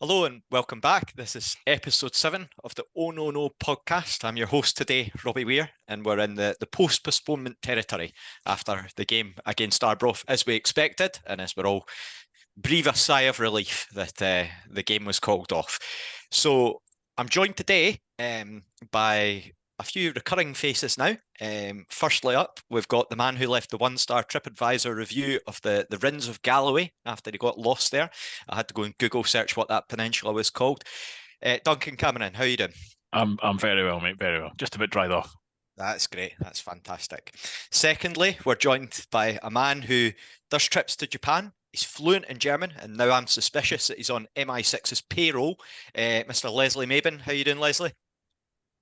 Hello and welcome back. This is episode 7 of the Oh No No podcast. I'm your host today, Robbie Weir, and we're in the post-postponement territory after the game against Arbroath, as we expected, and as we're all breathe a sigh of relief that the game was called off. So I'm joined today by a few recurring faces now. Firstly up, we've got the man who left the one-star TripAdvisor review of the Rins of Galloway after he got lost there. I had to go and Google search what that peninsula was called. Duncan Cameron, how are you doing? I'm very well, mate, very well. Just a bit dried off. That's great. That's fantastic. Secondly, we're joined by a man who does trips to Japan. He's fluent in German, and now I'm suspicious that he's on MI6's payroll. Mr. Leslie Mabin, how are you doing, Leslie?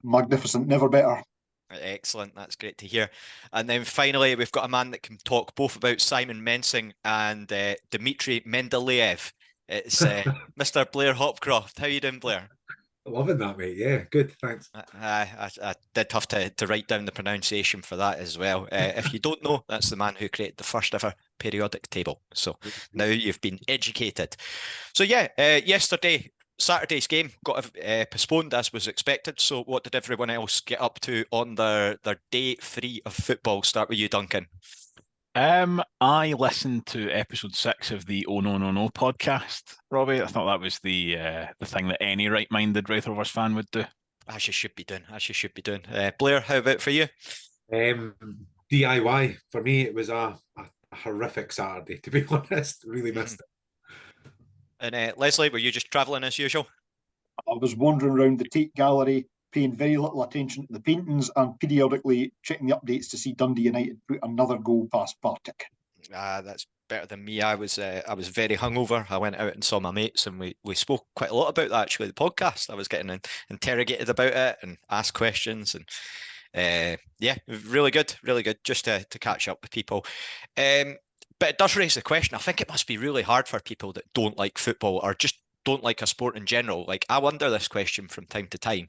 Magnificent, never better. Excellent, that's great to hear. And then finally, we've got a man that can talk both about Simon Mensing and Dmitry Mendeleev. It's Mr. Blair Hopcroft. How are you doing, Blair? Loving that, mate. Yeah, good, thanks. I did have to write down the pronunciation for that as well. If you don't know, that's the man who created the first ever periodic table. So now you've been educated. So yeah, Saturday's game got postponed as was expected. So what did everyone else get up to on their day 3 of football? Start with you, Duncan. I listened to episode 6 of the Oh No No No podcast, Robbie. I thought that was the thing that any right-minded Raith Rovers fan would do. As you should be doing. Blair, how about for you? DIY. For me, it was a horrific Saturday, to be honest. Really missed it. And Leslie, were you just travelling as usual? I was wandering around the Tate Gallery, paying very little attention to the paintings and periodically checking the updates to see Dundee United put another goal past Partick. That's better than me. I was very hungover. I went out and saw my mates, and we spoke quite a lot about that, actually, the podcast. I was getting interrogated about it and asked questions, and yeah, really good just to catch up with people. But it does raise the question. I think it must be really hard for people that don't like football or just don't like a sport in general. Like, I wonder this question from time to time.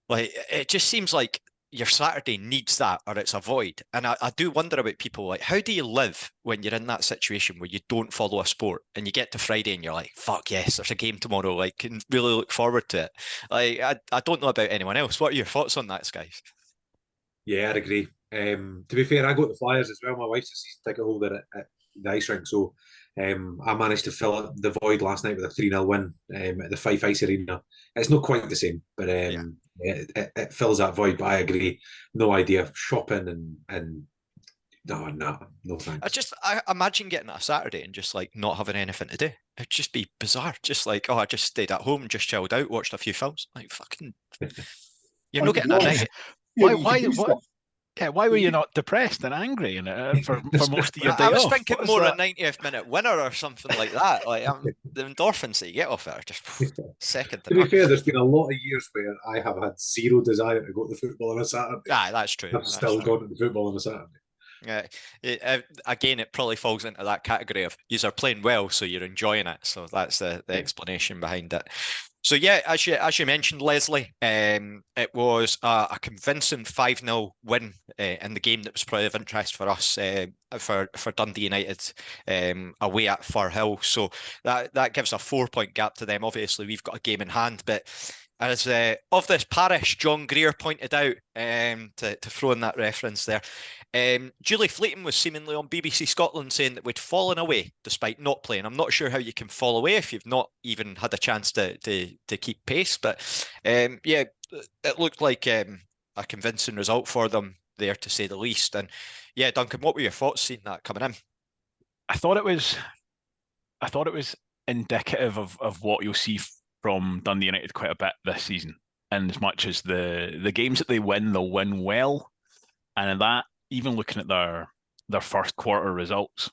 Like, it just seems like your Saturday needs that or it's a void. And I do wonder about people, like, how do you live when you're in that situation where you don't follow a sport and you get to Friday and you're like, fuck yes, there's a game tomorrow, like, can really look forward to it. Like, I don't know about anyone else. What are your thoughts on that, guys? Yeah, I'd agree. To be fair, I got the Flyers as well. My wife's a season ticket holder at the ice rink, so I managed to fill the void last night with a 3-0 win at the Fife Ice Arena. It's not quite the same, but it fills that void. But I agree, no idea shopping and no thanks. I imagine getting a Saturday and just like not having anything to do. It'd just be bizarre. Just like, I just stayed at home and just chilled out, watched a few films. Like, fucking, you're not getting a night. Why were you not depressed and angry for most of your day I was off? thinking more a 90th minute winner or something like that. Like, the endorphins that you get off it are just second to be fair, there's been a lot of years where I have had zero desire to go to football on a Saturday. That's true. I've still gone to the football on a Saturday. Again, it probably falls into that category of you are playing well, so you're enjoying it. So that's the explanation behind it. So yeah, as you mentioned, Leslie, it was a convincing 5-0 win in the game that was probably of interest for us for Dundee United away at Firhill. So that gives a 4-point gap to them. Obviously, we've got a game in hand, but as of this parish, John Greer pointed out, to throw in that reference there, Julie Fleeton was seemingly on BBC Scotland saying that we'd fallen away despite not playing. I'm not sure how you can fall away if you've not even had a chance to keep pace, but yeah, it looked like a convincing result for them there, to say the least. And yeah, Duncan, what were your thoughts seeing that coming in? I thought it was indicative of what you'll see from Dundee United quite a bit this season. And as much as the games that they win, they'll win well. And in that, even looking at their first quarter results,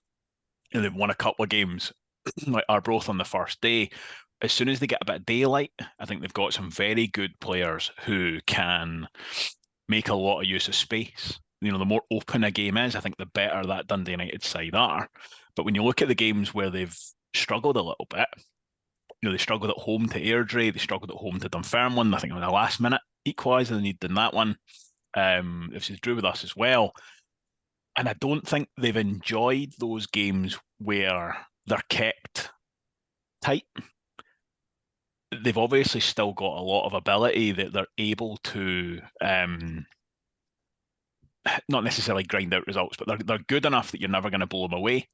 they've won a couple of games, like Arbroath on the first day. As soon as they get a bit of daylight, I think they've got some very good players who can make a lot of use of space. You know, the more open a game is, I think the better that Dundee United side are. But when you look at the games where they've struggled a little bit, you know, they struggled at home to Airdrie, they struggled at home to Dunfermline. I think it was a last minute equaliser they needed in that one. This is drew with us as well. And I don't think they've enjoyed those games where they're kept tight. they've obviously still got a lot of ability that they're able to not necessarily grind out results, but they're good enough that you're never going to blow them away.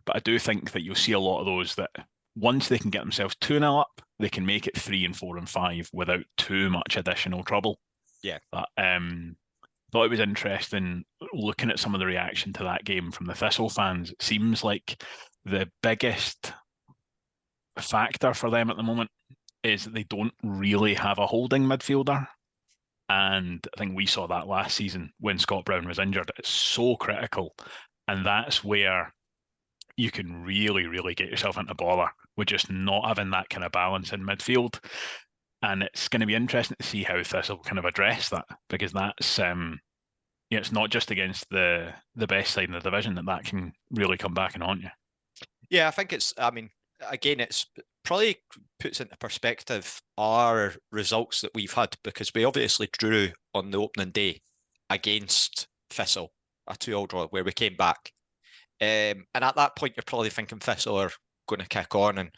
But I do think that you'll see a lot of those that once they can get themselves 2-0 up, they can make it 3 and 4 and 5 without too much additional trouble. Yeah. But thought it was interesting looking at some of the reaction to that game from the Thistle fans. It seems like the biggest factor for them at the moment is that they don't really have a holding midfielder. And I think we saw that last season when Scott Brown was injured. It's so critical. And that's where you can really, really get yourself into bother with just not having that kind of balance in midfield. And it's going to be interesting to see how Thistle kind of address that, because that's it's not just against the best side in the division that can really come back and haunt you. Yeah, I think it's probably puts into perspective our results that we've had, because we obviously drew on the opening day against Thistle, a 2-2 draw where we came back. And at that point, you're probably thinking Thistle are going to kick on and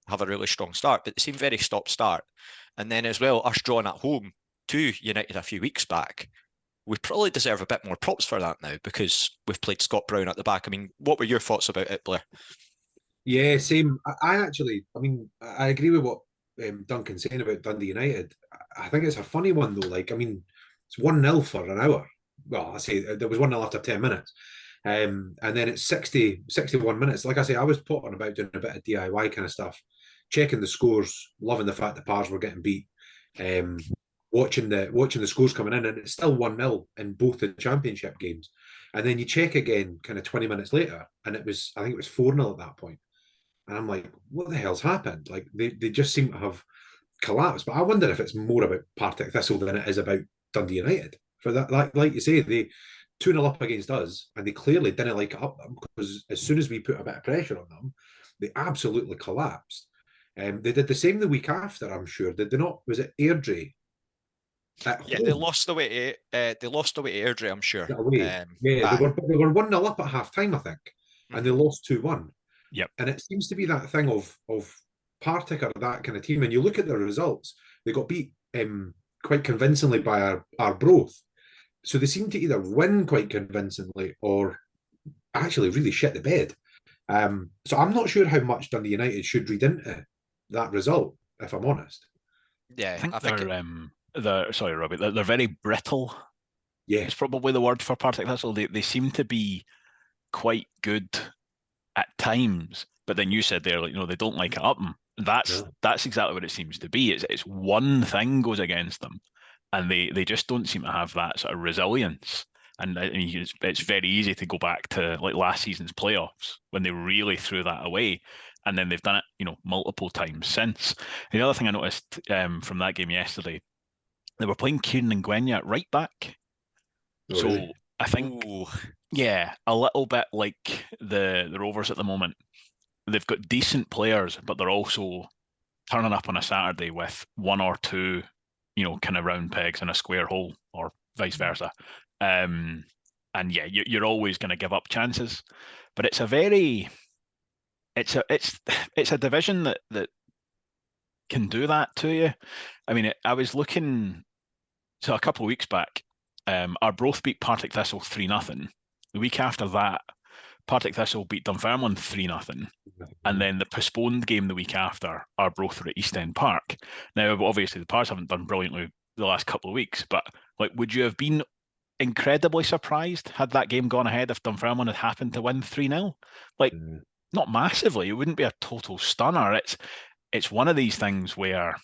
have a really strong start, but it seemed very stop-start. And then as well, us drawing at home to United a few weeks back, we probably deserve a bit more props for that now, because we've played Scott Brown at the back. I mean, what were your thoughts about it, Blair? Yeah, same. I agree with what Duncan's saying about Dundee United. I think it's a funny one, though. Like, I mean, it's 1-0 for an hour. Well, I say there was 1-0 after 10 minutes. And then it's 61 minutes. Like I say, I was potting about doing a bit of DIY kind of stuff, checking the scores, loving the fact that Pars were getting beat, watching the scores coming in, and it's still 1-0 in both the championship games. And then you check again kind of 20 minutes later, and I think it was 4-0 at that point. And I'm like, what the hell's happened? Like, they just seem to have collapsed. But I wonder if it's more about Partick Thistle than it is about Dundee United. For that, like you say, they 2-0 up against us, and they clearly didn't like it up them, because as soon as we put a bit of pressure on them, they absolutely collapsed. They did the same the week after, I'm sure. Did they not? Was it Airdrie? Yeah, they lost away to Airdrie, I'm sure. Away. They were 1-0 up at half time, I think, and they lost 2-1. Yep. And it seems to be that thing of Partick or that kind of team. And you look at the results, they got beat quite convincingly by Arbroath. So they seem to either win quite convincingly or actually really shit the bed. So I'm not sure how much Dundee United should read into that result, if I'm honest. Yeah, I think they're sorry, Robbie, they're very brittle. Yeah, it's probably the word for Partick Thistle. They seem to be quite good at times, but then you said there, like, they don't like it up them. That's exactly what it seems to be. It's one thing goes against them, and they just don't seem to have that sort of resilience. And I mean, it's very easy to go back to like last season's playoffs when they really threw that away, and then they've done it, multiple times since. And the other thing I noticed from that game yesterday, they were playing Kieran and Gwenya at right back. Oh, so really? I think, yeah, a little bit like the Rovers at the moment. They've got decent players, but they're also turning up on a Saturday with one or two, kind of round pegs in a square hole, or vice versa. And yeah, you're always going to give up chances, but it's a division that can do that to you. I mean, I was looking, so a couple of weeks back, Arbroath beat Partick Thistle 3-0. The week after that, Partick Thistle beat Dunfermline 3-0. And then the postponed game the week after, Arbroath were at East End Park. Now, obviously, the Pars haven't done brilliantly the last couple of weeks, but like, would you have been incredibly surprised had that game gone ahead if Dunfermline had happened to win 3-0? Like, not massively. It wouldn't be a total stunner. It's one of these things where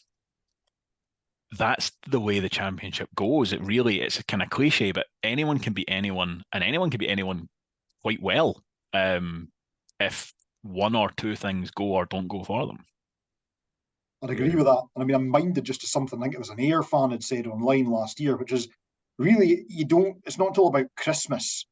that's the way the championship goes. It's a kind of cliche, but anyone can beat anyone, and anyone can beat anyone quite well if one or two things go or don't go for them. I'd agree with that. And I mean, I'm minded just to something I think it was an Ayr fan had said online last year, which is really, it's not until about Christmas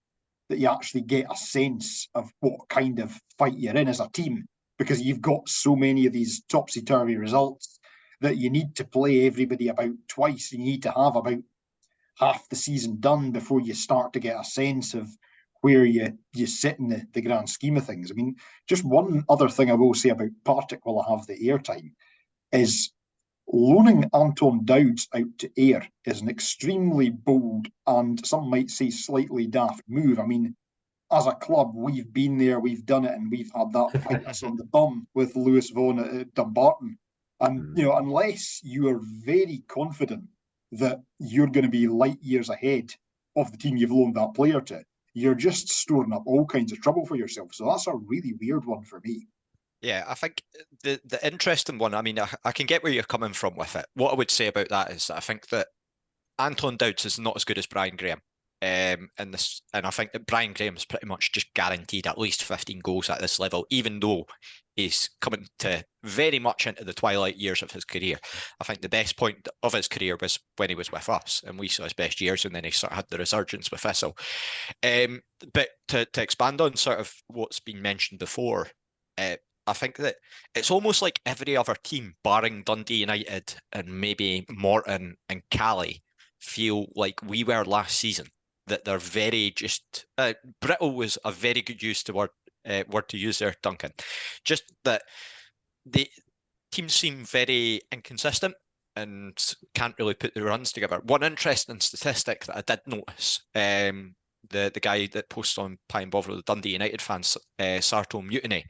that you actually get a sense of what kind of fight you're in as a team, because you've got so many of these topsy-turvy results that you need to play everybody about twice. You need to have about half the season done before you start to get a sense of where you sit in the grand scheme of things. I mean, just one other thing I will say about Partick while I have the airtime is loaning Anton Dowds out to Ayr is an extremely bold and some might say slightly daft move. I mean, as a club, we've been there, we've done it, and we've had that bite us on the bum with Lewis Vaughan at Dumbarton. And, you know, unless you are very confident that you're going to be light years ahead of the team you've loaned that player to, you're just storing up all kinds of trouble for yourself. So that's a really weird one for me. Yeah, I think the interesting one, I mean, I can get where you're coming from with it. What I would say about that is that I think that Anton Dowds is not as good as Brian Graham. And I think that Brian Graham is pretty much just guaranteed at least 15 goals at this level, even though he's coming to very much into the twilight years of his career. I think the best point of his career was when he was with us, and we saw his best years, and then he sort of had the resurgence with Thistle. But to expand on sort of what's been mentioned before, I think that it's almost like every other team, barring Dundee United and maybe Morton and Cali, feel like we were last season. That they're very just brittle was a very good word to use there, Duncan. Just that the teams seem very inconsistent and can't really put the runs together. One interesting statistic that I did notice, the guy that posted on Pie and Bother, the Dundee United fans, Sarto Mutiny,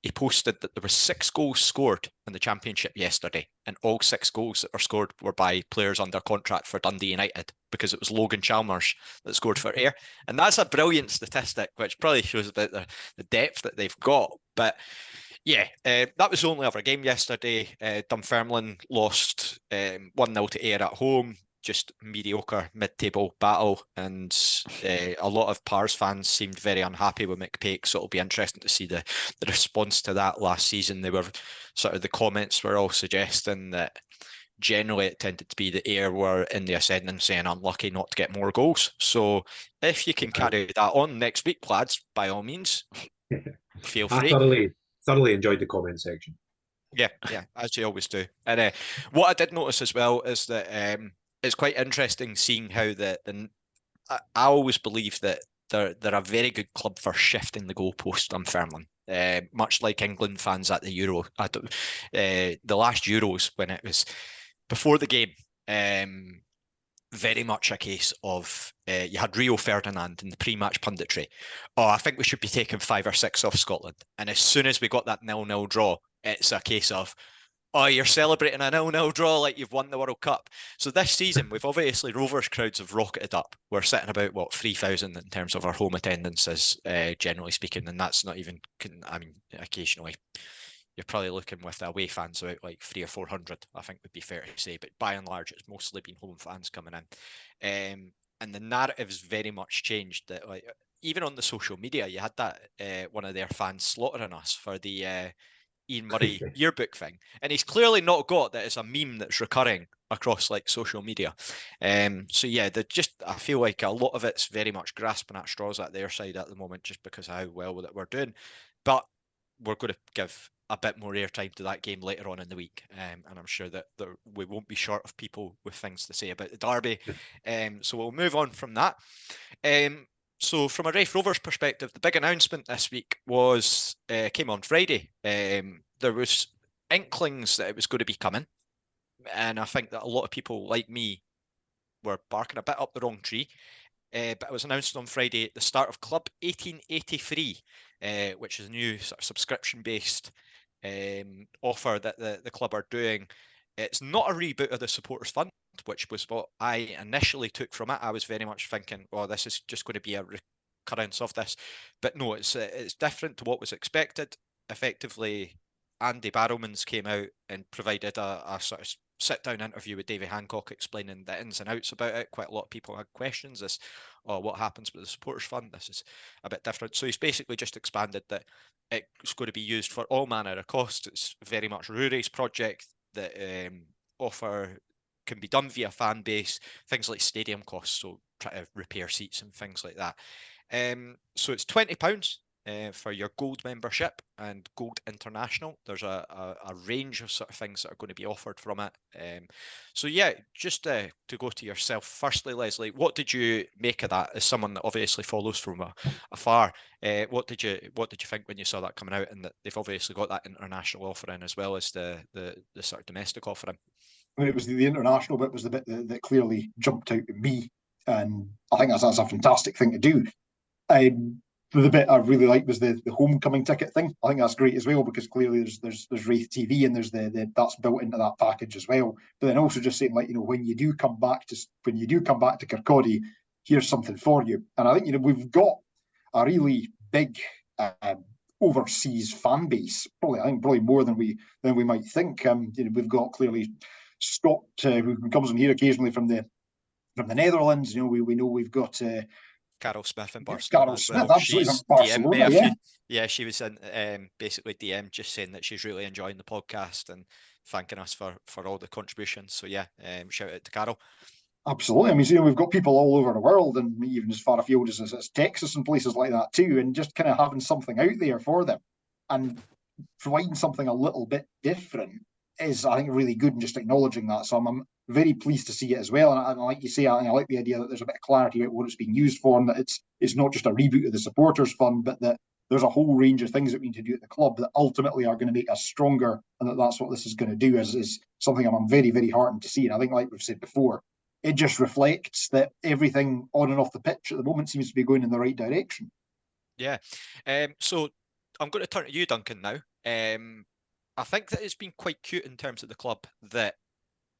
he posted that there were 6 goals scored in the championship yesterday, and all 6 goals that were scored were by players under contract for Dundee United, because it was Logan Chalmers that scored for Ayr. And that's a brilliant statistic, which probably shows about the depth that they've got. But yeah, that was the only other game yesterday. Dunfermline lost 1-0 to Ayr at home. Just mediocre mid-table battle, and a lot of Pars fans seemed very unhappy with McPake, so it'll be interesting to see the response to that last season. They were sort of, the comments were all suggesting that generally it tended to be the Ayr were in the ascendancy and unlucky not to get more goals. So if you can carry that on next week, lads, by all means, feel free. I thoroughly enjoyed the comment section. Yeah, as you always do. And what I did notice as well is that it's quite interesting seeing how I always believe that they're a very good club for shifting the goalpost, Dunfermline. Much like England fans at the Euro, the last Euros when it was before the game, very much a case of you had Rio Ferdinand in the pre-match punditry. Oh, I think we should be taking 5 or 6 off Scotland. And as soon as we got that 0-0 draw, it's a case of, oh, you're celebrating a 0-0 draw like you've won the World Cup. So this season, we've obviously, Rovers crowds have rocketed up. We're sitting about, 3,000 in terms of our home attendances, generally speaking. And that's not even, I mean, occasionally, you're probably looking with away fans about like 300 or 400, I think would be fair to say. But by and large, it's mostly been home fans coming in. And the narrative's very much changed. That, like, even on the social media, you had that one of their fans slaughtering us for the Ian Murray yearbook thing, and he's clearly not got that it's a meme that's recurring across like social media. So yeah, I feel like a lot of it's very much grasping at straws at their side at the moment, just because of how well that we're doing. But we're going to give a bit more airtime to that game later on in the week, and I'm sure that we won't be short of people with things to say about the derby. So we'll move on from that. So from a Raith Rovers perspective, the big announcement this week came on Friday. There was inklings that it was going to be coming, and I think that a lot of people like me were barking a bit up the wrong tree. But it was announced on Friday at the start of Club 1883, which is a new sort of subscription-based offer that the club are doing. It's not a reboot of the Supporters Fund, which was what I initially took from it. I was very much thinking, well, this is just going to be a recurrence of this. But no, it's different to what was expected. Effectively, Andy Barrowmans came out and provided a sort of sit-down interview with Davy Hancock explaining the ins and outs about it. Quite a lot of people had questions as, oh, what happens with the Supporters Fund? This is a bit different. So he's basically just expanded that it's going to be used for all manner of costs. It's very much Rory's project that offer can be done via fan base, things like stadium costs, so try to repair seats and things like that. So it's £20 for your gold membership and gold international. There's a range of sort of things that are going to be offered from it. So yeah, just to go to yourself firstly, Leslie, what did you make of that as someone that obviously follows from afar? What did you think when you saw that coming out, and that they've obviously got that international offering as well as the sort of domestic offering? I mean, it was the international bit was the bit that clearly jumped out at me, and I think that's a fantastic thing to do. The bit I really liked was the homecoming ticket thing. I think that's great as well, because clearly there's Raith TV, and there's the that's built into that package as well. But then also just saying, like, when you do come back to Kirkcaldy, here's something for you. And I think we've got a really big overseas fan base. Probably more than we might think. We've got clearly Scott, who comes in here occasionally from the Netherlands. We know we've got Carol Smith in Barcelona. Carol Smith, absolutely, She's from Barcelona, yeah. She was in basically DM just saying that she's really enjoying the podcast and thanking us for all the contributions. So yeah, shout out to Carol. Absolutely. I mean, we've got people all over the world, and even as far afield as Texas and places like that too, and just kind of having something out there for them and providing something a little bit different is, I think, really good, and just acknowledging that. So I'm very pleased to see it as well. And like you say, I like the idea that there's a bit of clarity about what it's being used for, and that it's not just a reboot of the supporters fund, but that there's a whole range of things that we need to do at the club that ultimately are going to make us stronger, and that's what this is going to do. Is something I'm very, very heartened to see. And I think, like we've said before, it just reflects that everything on and off the pitch at the moment seems to be going in the right direction. Yeah. So I'm going to turn to you, Duncan, now. I think that it's been quite cute in terms of the club that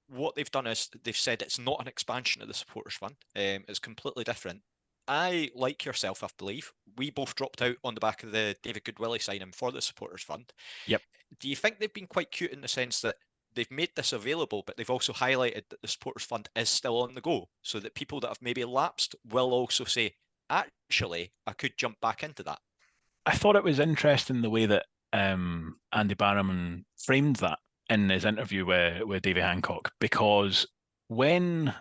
what they've done is they've said it's not an expansion of the supporters fund. It's completely different. I, like yourself, I believe, we both dropped out on the back of the David Goodwillie signing for the supporters fund. Yep. Do you think they've been quite cute in the sense that they've made this available, but they've also highlighted that the supporters fund is still on the go, so that people that have maybe lapsed will also say, actually, I could jump back into that? I thought it was interesting the way that Andy Barrowman framed that in his interview with Davy Hancock, because when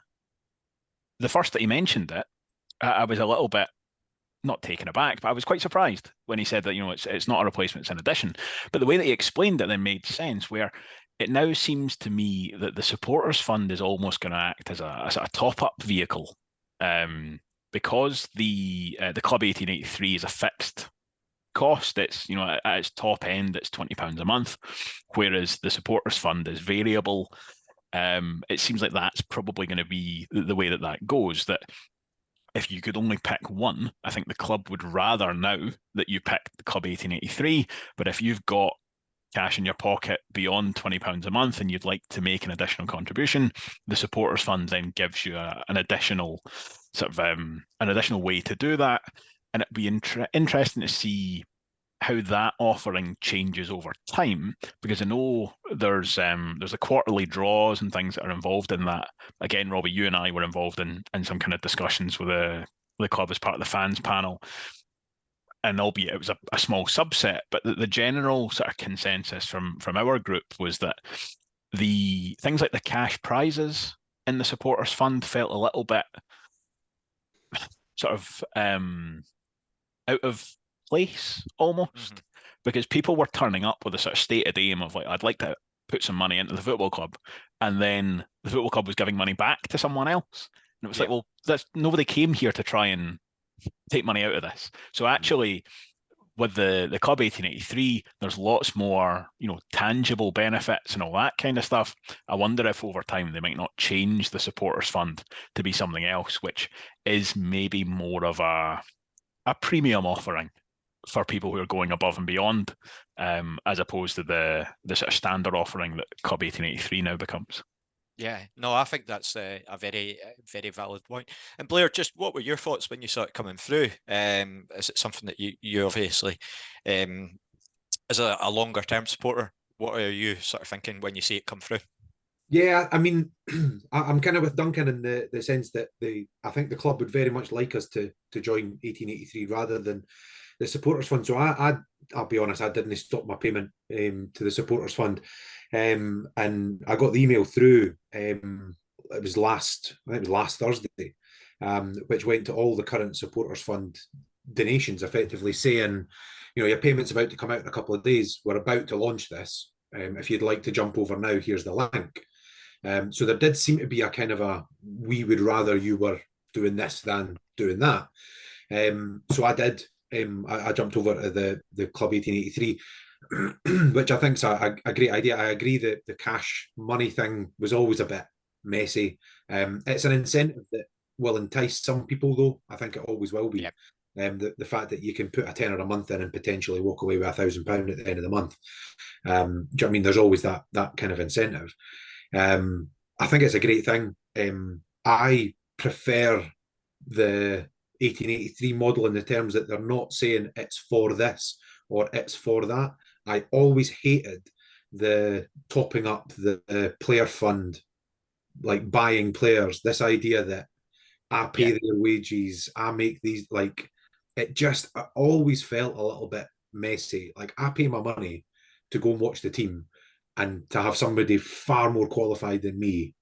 the first that he mentioned it, I was a little bit not taken aback, but I was quite surprised when he said that it's not a replacement, it's an addition. But the way that he explained it then made sense, where it now seems to me that the supporters fund is almost going to act as a sort of top-up vehicle, because the Club 1883 is a fixed cost. It's at its top end, it's £20 a month, whereas the supporters fund is variable. It seems like that's probably going to be the way that goes. That if you could only pick one, I think the club would rather now that you pick the Club 1883. But if you've got cash in your pocket beyond £20 a month and you'd like to make an additional contribution, the supporters fund then gives you an additional an additional way to do that. And it'd be interesting to see how that offering changes over time, because I know there's the quarterly draws and things that are involved in that. Again, Robbie, you and I were involved in some kind of discussions with the club as part of the fans panel, and albeit it was a small subset, but the general sort of consensus from our group was that the things like the cash prizes in the supporters fund felt a little bit sort of out of place almost, because people were turning up with a sort of stated aim of, like, I'd like to put some money into the football club, and then the football club was giving money back to someone else, and it was like, well, nobody came here to try and take money out of this. So actually, with the Club 1883, there's lots more tangible benefits and all that kind of stuff. I wonder if over time they might not change the supporters fund to be something else, which is maybe more of a premium offering for people who are going above and beyond, as opposed to the sort of standard offering that Club 1883 now becomes. Yeah, no, I think that's a very, very valid point. And Blair, just what were your thoughts when you saw it coming through? Is it something that you obviously, as a longer term supporter, what are you sort of thinking when you see it come through? Yeah, I mean, I'm kind of with Duncan in the sense that I think the club would very much like us to join 1883 rather than the supporters fund. So I'll be honest, I didn't stop my payment to the supporters fund, and I got the email through. It was last Thursday, which went to all the current supporters fund donations, effectively saying, your payment's about to come out in a couple of days. We're about to launch this. If you'd like to jump over now, here's the link. So there did seem to be a kind of we would rather you were doing this than doing that. So I did. I jumped over to the Club 1883. which I think's a great idea. I agree that the cash money thing was always a bit messy. It's an incentive that will entice some people, though. I think it always will be. Yep. The fact that you can put a tenner a month in and potentially walk away with £1,000 at the end of the month. Do you know what I mean? There's always that kind of incentive. I think it's a great thing. I prefer the 1883 model in the terms that they're not saying it's for this or it's for that. I always hated the topping up the player fund, like buying players. This idea that I pay their wages, I make these, like, I always felt a little bit messy. Like, I pay my money to go and watch the team, and to have somebody far more qualified than me.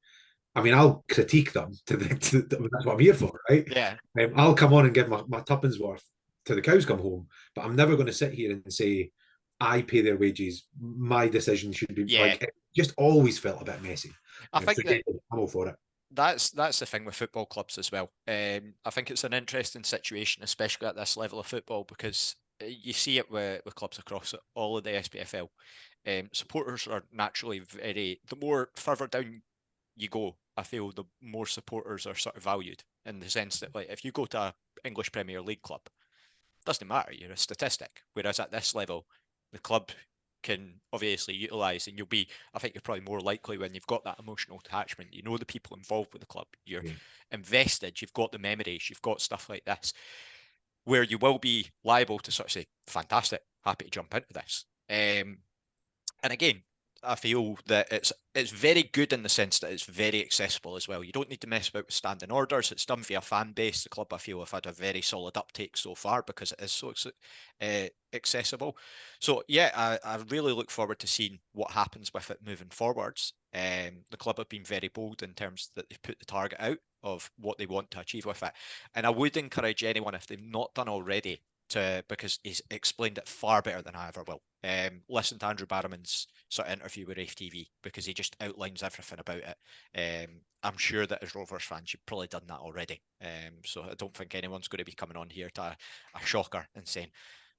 I mean, I'll critique them that's what I'm here for, right? Yeah. I'll come on and give my tuppence worth till the cows come home, but I'm never going to sit here and say I pay their wages. My decision should be like. It just always felt a bit messy. I think that I'm all for it. that's the thing with football clubs as well. I think it's an interesting situation, especially at this level of football, because you see it with clubs across all of the SPFL. Supporters are naturally the more further down you go, I feel the more supporters are sort of valued, in the sense that, like, if you go to an English Premier League club, it doesn't matter, you're a statistic. Whereas at this level, the club can obviously utilise, and I think you're probably more likely when you've got that emotional attachment, you know the people involved with the club, you're invested, you've got the memories, you've got stuff like this, where you will be liable to sort of say, fantastic, happy to jump into this. And again, I feel that it's very good in the sense that it's very accessible as well. You don't need to mess about with standing orders. It's done via fan base. The club, I feel, have had a very solid uptake so far because it is so accessible. So yeah, I really look forward to seeing what happens with it moving forwards. The club have been very bold in terms that they've put the target out of what they want to achieve with it. And I would encourage anyone, if they've not done already, because he's explained it far better than I ever will. Listen to Andrew Barrowman's sort of interview with Raith TV, because he just outlines everything about it. I'm sure that as Rovers fans, you've probably done that already. So I don't think anyone's going to be coming on here to a shocker and saying,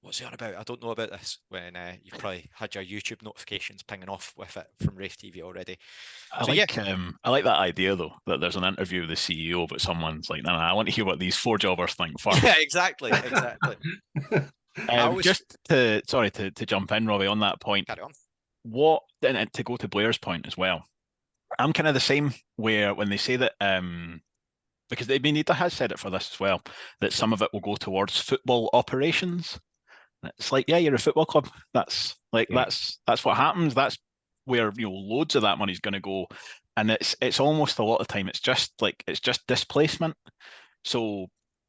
what's he on about? I don't know about this, when you've probably had your YouTube notifications pinging off with it from Raith TV already. I like that idea, though, that there's an interview with the CEO, but someone's like, no, I want to hear what these four jobbers think first. Yeah, exactly. Just to jump in, Robbie, on that point. Carry on. And to go to Blair's point as well, I'm kind of the same, where when they say that, because Benita has said it for this as well, that some of it will go towards football operations. It's like, yeah, you're a football club. That's what happens. That's where loads of that money is going to go, and it's almost a lot of time it's just displacement. So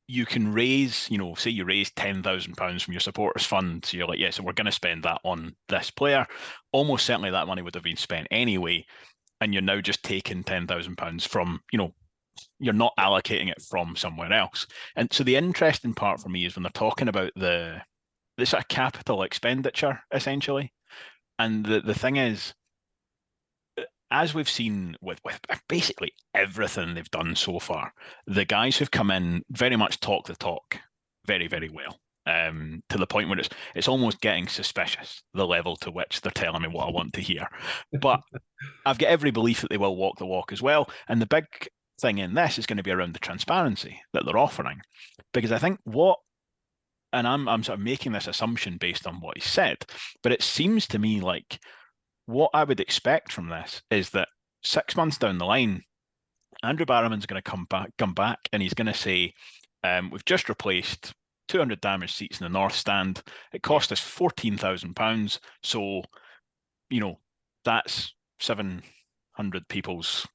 you can raise, say you raise £10,000 from your supporters fund, so you're like, yeah, so we're going to spend that on this player. Almost certainly that money would have been spent anyway, and you're now just taking £10,000 from, you're not allocating it from somewhere else. And so the interesting part for me is when they're talking about the sort of capital expenditure, essentially. And the thing is, as we've seen with basically everything they've done so far, the guys who've come in very much talk the talk very, very well, to the point where it's almost getting suspicious, the level to which they're telling me what I want to hear. But I've got every belief that they will walk the walk as well. And the big thing in this is going to be around the transparency that they're offering. Because I think and I'm sort of making this assumption based on what he said, but it seems to me like what I would expect from this is that 6 months down the line, Andrew Barrowman's going to come back and he's going to say, we've just replaced 200 damaged seats in the North Stand. It cost us £14,000. So, that's 700 people's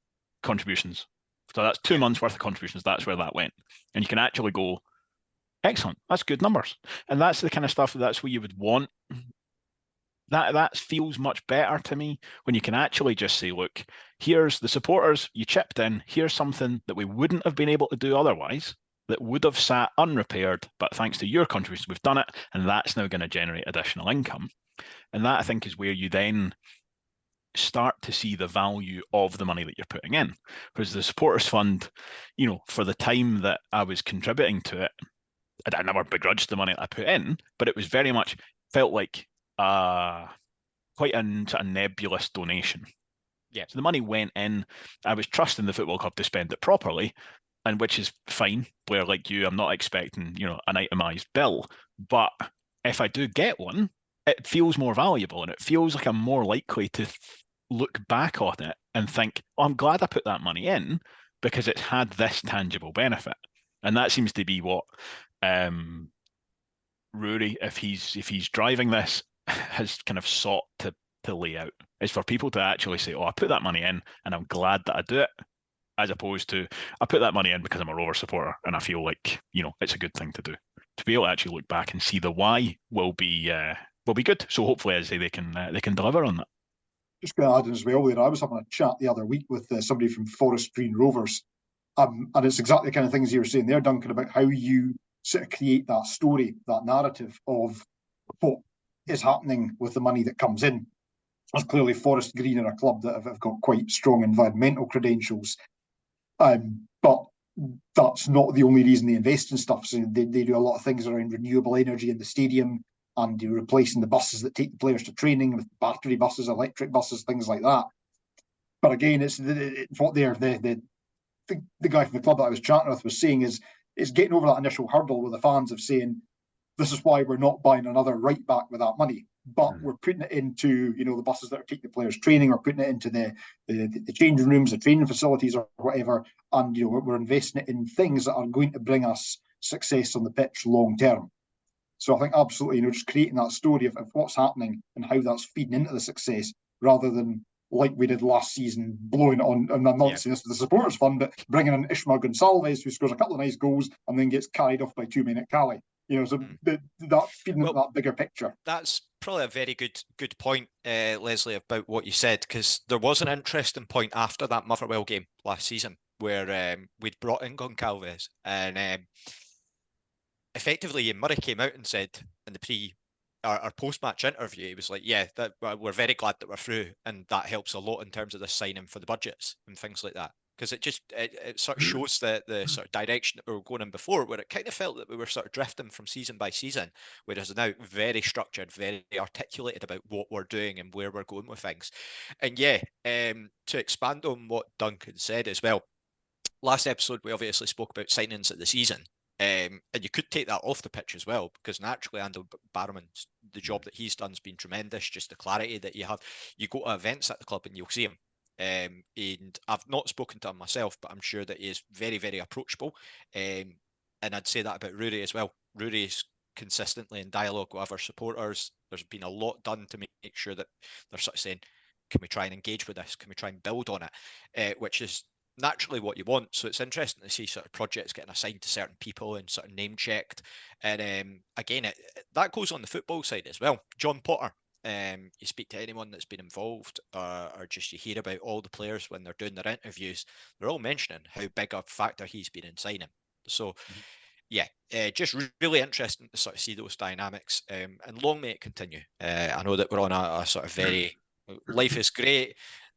contributions. So that's 2 months worth of contributions. That's where that went. And you can actually go, excellent, that's good numbers. And that's the kind of stuff that's what you would want. That feels much better to me when you can actually just say, look, here's the supporters, you chipped in, here's something that we wouldn't have been able to do otherwise, that would have sat unrepaired, but thanks to your contributions, we've done it, and that's now going to generate additional income. And that, I think, is where you then start to see the value of the money that you're putting in. Whereas the supporters fund, for the time that I was contributing to it, I never begrudged the money that I put in, but it was very much felt like quite a sort of nebulous donation. Yeah. So the money went in. I was trusting the football club to spend it properly, and which is fine. Blair, like you, I'm not expecting, an itemised bill. But if I do get one, it feels more valuable, and it feels like I'm more likely to look back on it and think, oh, I'm glad I put that money in because it had this tangible benefit. And that seems to be what Rory, if he's driving this, has kind of sought to lay out, is for people to actually say, oh, I put that money in and I'm glad that I do it, as opposed to I put that money in because I'm a Rovers supporter and I feel like, it's a good thing to do. To be able to actually look back and see the why will be good. So hopefully, as I say, they can deliver on that. Just going to add in as well there, I was having a chat the other week with somebody from Forest Green Rovers, and it's exactly the kind of things you were saying there, Duncan, about how you sort of create that story, that narrative of what is happening with the money that comes in. As clearly Forest Green are a club that have got quite strong environmental credentials, but that's not the only reason they invest in stuff. So they do a lot of things around renewable energy in the stadium, and replacing the buses that take the players to training with battery buses, electric buses, things like that. But again, it's what the guy from the club that I was chatting with was saying is getting over that initial hurdle with the fans of saying, this is why we're not buying another right back with that money, but we're putting it into the buses that are taking the players training, or putting it into the changing rooms, the training facilities, or whatever, and we're investing it in things that are going to bring us success on the pitch long term. So I think absolutely, just creating that story of what's happening and how that's feeding into the success, rather than like we did last season, blowing it on. And I'm not saying this is the supporters fund, but bringing in Ishmael Gonsalves, who scores a couple of nice goals and then gets carried off by 2 men at Cali. So that feeding into that bigger picture. That's probably a very good point, Leslie, about what you said, because there was an interesting point after that Motherwell game last season where we'd brought in Goncalves, and effectively Ian Murray came out and said in the our post-match interview, he was like, that we're very glad that we're through, and that helps a lot in terms of the signing for the budgets and things like that. Because it sort of shows the sort of direction that we were going in before, where it kind of felt that we were sort of drifting from season by season, whereas now very structured, very articulated about what we're doing and where we're going with things. And to expand on what Duncan said as well, last episode we obviously spoke about signings at the season. And you could take that off the pitch as well, because naturally Andrew Barrowman, the job that he's done has been tremendous. Just the clarity that you have. You go to events at the club and you'll see him. And I've not spoken to him myself, but I'm sure that he is very, very approachable. And I'd say that about Rory as well. Rory is consistently in dialogue with other supporters. There's been a lot done to make sure that they're sort of saying, can we try and engage with this? Can we try and build on it? Which is naturally what you want. So it's interesting to see sort of projects getting assigned to certain people and sort of name checked. And again, that goes on the football side as well. John Potter, you speak to anyone that's been involved, or just you hear about all the players when they're doing their interviews, they're all mentioning how big a factor he's been in signing. So just really interesting to sort of see those dynamics, and long may it continue. I know that we're on a sort of very life is great,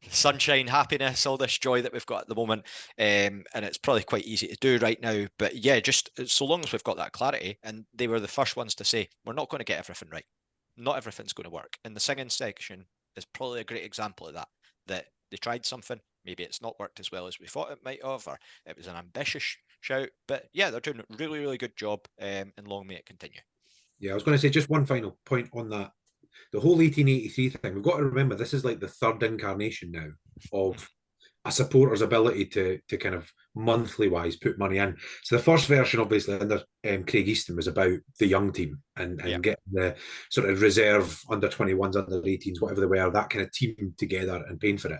sunshine, happiness, all this joy that we've got at the moment, and it's probably quite easy to do right now, but just so long as we've got that clarity. And they were the first ones to say, we're not going to get everything right, not everything's going to work, and the singing section is probably a great example of that they tried something, maybe it's not worked as well as we thought it might have, or it was an ambitious shout, but they're doing a really, really good job, and long may it continue. I was going to say just one final point on that. The whole 1883 thing, we've got to remember this is like the third incarnation now of a supporter's ability to kind of monthly wise put money in. So the first version, obviously, under Craig Easton was about the young team and getting the sort of reserve under 21s, under 18s, whatever they were, that kind of team together and paying for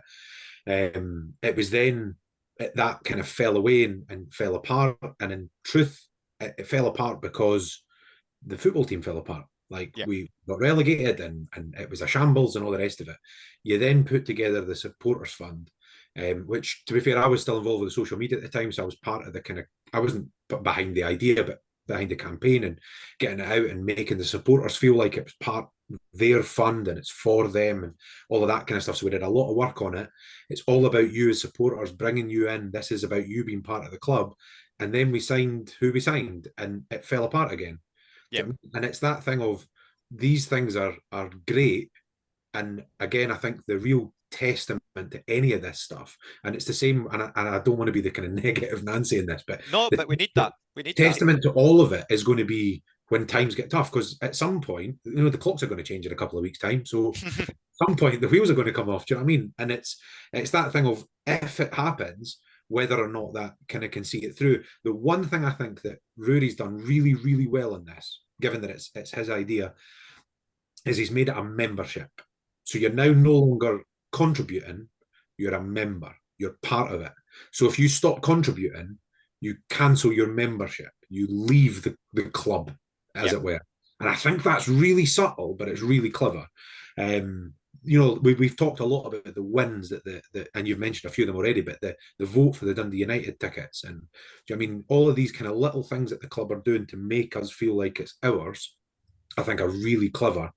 it. It was then that kind of fell away and fell apart. And in truth, it fell apart because the football team fell apart. We got relegated and it was a shambles and all the rest of it. You then put together the supporters fund, which, to be fair, I was still involved with the social media at the time, so I was part of the kind of, I wasn't behind the idea, but behind the campaign and getting it out and making the supporters feel like it was part of their fund and it's for them and all of that kind of stuff. So we did a lot of work on it. It's all about you as supporters, bringing you in. This is about you being part of the club. And then we signed who we signed and it fell apart again. And it's that thing of these things are great. And again, I think the real testament to any of this stuff, and it's the same, and I don't want to be the kind of negative Nancy in this, but No, but we need that. We need that. testament to all of it is going to be when times get tough, because at some point, the clocks are going to change in a couple of weeks' time. So at some point, the wheels are going to come off. Do you know what I mean? And it's that thing of, if it happens, whether or not that kind of can see it through. The one thing I think that Rory's done really, really well in this, given that it's his idea, is he's made it a membership. So you're now no longer contributing, you're a member, you're part of it. So if you stop contributing, you cancel your membership, you leave the club, as it were. And I think that's really subtle, but it's really clever. We've talked a lot about the wins and you've mentioned a few of them already, but the vote for the Dundee United tickets, and I mean, all of these kind of little things that the club are doing to make us feel like it's ours, I think are really clever.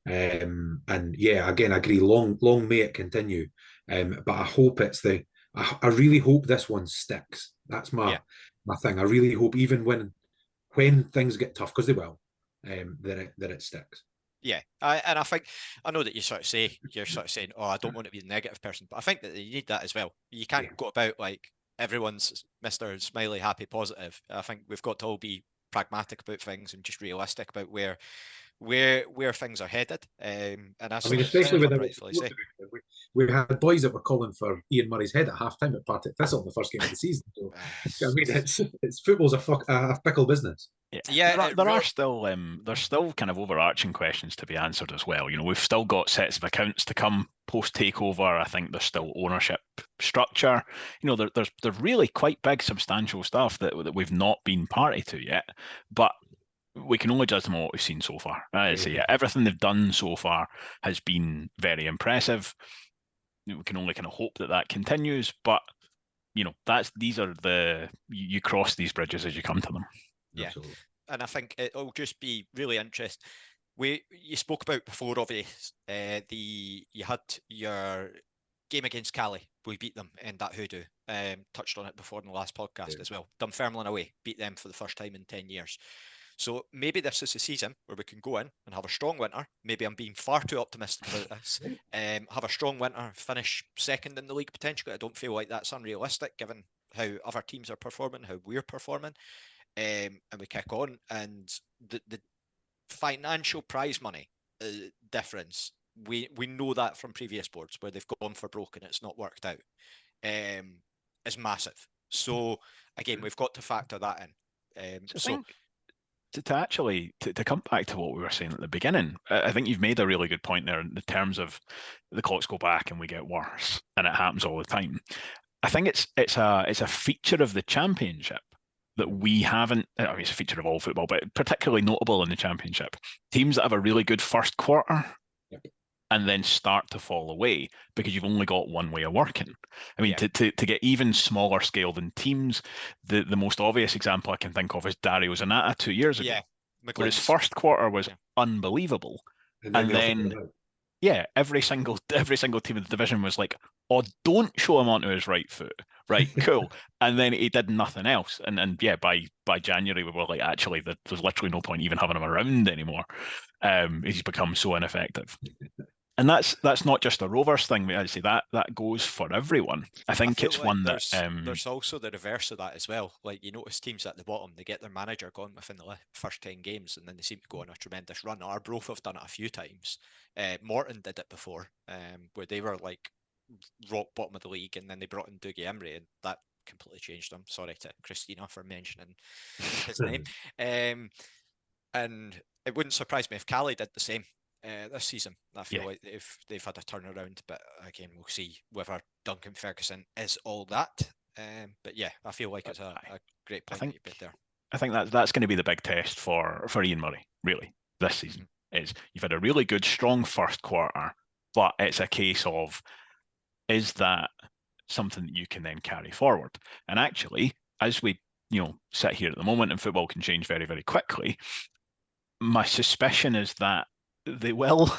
And yeah, again, I agree. Long may it continue. But I hope I really hope this one sticks. That's my thing. I really hope, even when things get tough, because they will, that it sticks. Yeah, I think, I know that you're sort of saying, oh, I don't want to be the negative person, but I think that you need that as well. You can't go about like everyone's Mr. Smiley, happy, positive. I think we've got to all be pragmatic about things and just realistic about where things are headed. And I mean, especially with we had boys that were calling for Ian Murray's head at half-time at Partick Thistle in the first game of the season. So, I mean, it's football's a pickle business. Yeah, there's still kind of overarching questions to be answered as well. We've still got sets of accounts to come post takeover. I think there's still ownership structure. There's really quite big, substantial stuff that we've not been party to yet, but we can only judge them on what we've seen so far. Everything they've done so far has been very impressive. We can only kind of hope that continues, but these are you cross these bridges as you come to them. Yeah, absolutely. And I think it'll just be really interesting. You spoke about before, Robbie, you had your game against Cali. We beat them in that hoodoo. Touched on it before in the last podcast as well. Dunfermline away, beat them for the first time in 10 years. So maybe this is a season where we can go in and have a strong winter. Maybe I'm being far too optimistic about this. Have a strong winter, finish second in the league potentially. I don't feel like that's unrealistic given how other teams are performing, how we're performing. And we kick on. And the financial prize money difference, we know that from previous boards where they've gone for broke and it's not worked out, is massive. So again, we've got to factor that in. To come back to what we were saying at the beginning, I think you've made a really good point there in the terms of the clocks go back and we get worse, and it happens all the time. I think it's a feature of the Championship that we haven't. I mean, it's a feature of all football, but particularly notable in the Championship. Teams that have a really good first quarter and then start to fall away because you've only got one way of working. I mean, to get even smaller scale than teams, the most obvious example I can think of is Dario Zanata 2 years ago, where his first quarter was unbelievable, and then every single team in the division was like, "Oh, don't show him onto his right foot." Right, cool. And then he did nothing else. And by January we were like, actually, there's literally no point even having him around anymore. He's become so ineffective. And that's not just a Rovers thing. I'd say that goes for everyone. I think it's like one that there's also the reverse of that as well. Like, you notice teams at the bottom, they get their manager gone within the first 10 games, and then they seem to go on a tremendous run. Arbroath have done it a few times. Morton did it before, where they were like rock bottom of the league, and then they brought in Dougie Emery, and that completely changed them. Sorry to Christina for mentioning his name. And it wouldn't surprise me if Cali did the same this season. I feel like they've had a turnaround, but again, we'll see whether Duncan Ferguson is all that. But yeah, I feel like it's a great point that you put there. I think that's going to be the big test for Ian Murray, really, this season. Is you've had a really good, strong first quarter, but it's a case of, is that something that you can then carry forward? And actually, as we sit here at the moment, and football can change very, very quickly, my suspicion is that they will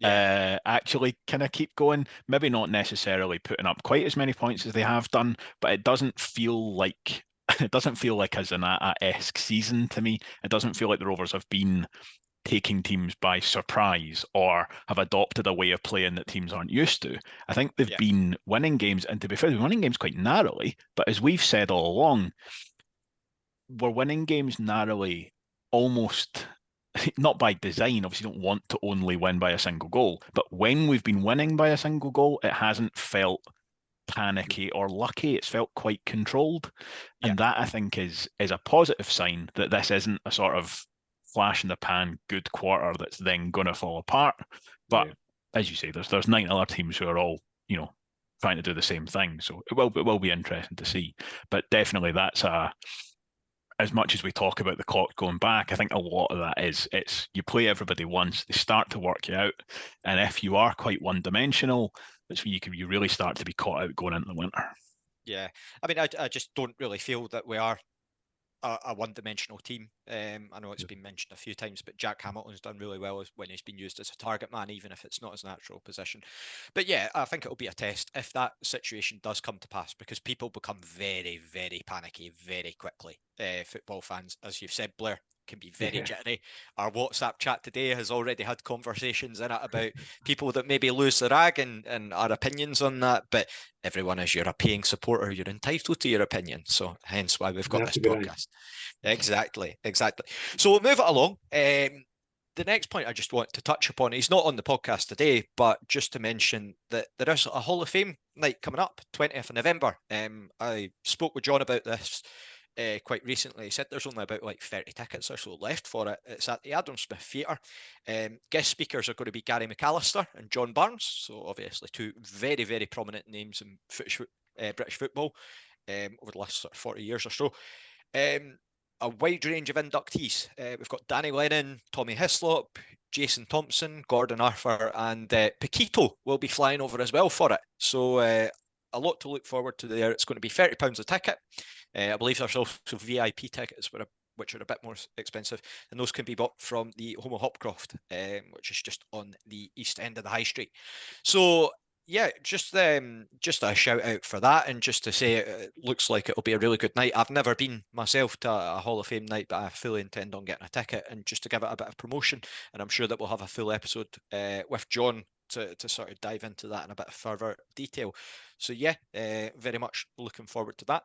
actually kind of keep going. Maybe not necessarily putting up quite as many points as they have done, but it doesn't feel like a Zanata-esque season to me. It doesn't feel like the Rovers have been taking teams by surprise or have adopted a way of playing that teams aren't used to. I think they've been winning games, and to be fair, they're winning games quite narrowly. But as we've said all along, we're winning games narrowly almost not by design. Obviously, you don't want to only win by a single goal. But when we've been winning by a single goal, it hasn't felt panicky or lucky. It's felt quite controlled. And that, I think, is a positive sign that this isn't a sort of flash in the pan good quarter that's then going to fall apart. But as you say, there's 9 other teams who are all, trying to do the same thing. So it will be interesting to see. But definitely that's as much as we talk about the clock going back, I think a lot of that is it's you play everybody once, they start to work you out. And if you are quite one-dimensional, that's when you really start to be caught out going into the winter. Yeah. I mean, I just don't really feel that we are a one-dimensional team. I know it's been mentioned a few times, but Jack Hamilton's done really well when he's been used as a target man, even if it's not his natural position. But yeah, I think it'll be a test if that situation does come to pass, because people become very, very panicky very quickly. Football fans, as you've said, Blair, can be very jittery. Our WhatsApp chat today has already had conversations in it about people that maybe lose their rag and our opinions on that. But everyone, as you're a paying supporter, you're entitled to your opinion. So hence why we've got this podcast. Right. Exactly. So we'll move it along. The next point I just want to touch upon, he's not on the podcast today, but just to mention that there is a Hall of Fame night coming up, 20th of November. I spoke with John about this quite recently. He said there's only about 30 tickets or so left for it. It's at the Adam Smith Theatre. Guest speakers are going to be Gary McAllister and John Barnes, so obviously 2 very, very prominent names in British football over the last 40 years or so. A wide range of inductees. We've got Danny Lennon, Tommy Hislop, Jason Thompson, Gordon Arthur, and Paquito will be flying over as well for it. So a lot to look forward to there. It's going to be £30 a ticket. I believe there's also VIP tickets, which are a bit more expensive, and those can be bought from the Home of Hopcroft, which is just on the east end of the high street. So yeah, just a shout out for that, and just to say it looks like it'll be a really good night. I've never been myself to a Hall of Fame night, but I fully intend on getting a ticket, and just to give it a bit of promotion. And I'm sure that we'll have a full episode with John to sort of dive into that in a bit of further detail. So yeah, very much looking forward to that.